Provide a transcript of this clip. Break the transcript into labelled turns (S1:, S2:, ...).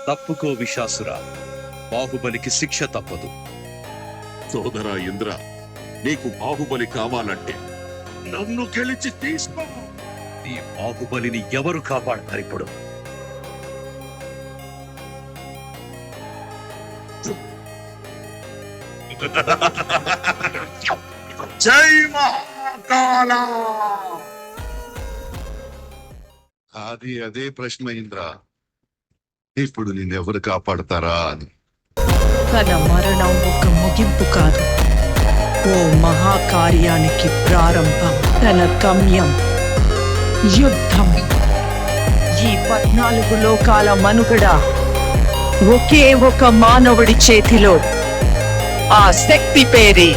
S1: తప్పుకో విశాసురా, బాహుబలికి శిక్ష తప్పదు.
S2: సోదరా ఇంద్ర, నీకు బాహుబలి కావాలంటే నన్ను గెలిచి తీసుకో.
S1: ఈ బాహుబలిని ఎవరు కాపాడతారు ఇప్పుడు?
S2: జై మహాకాల. అది అదే ప్రశ్న ఇంద్ర, ఇప్పుడు నిన్నెవరు కాపాడతారా అని.
S3: తన మరణం ఒక ముగింపు కాదు, ఓ మహాకార్యానికి ప్రారంభం. తన గమ్యం యుద్ధం. ఈ 14 లోకాల మనుగడ ఒకే ఒక మానవుడి చేతిలో. ఆ శక్తి పేరే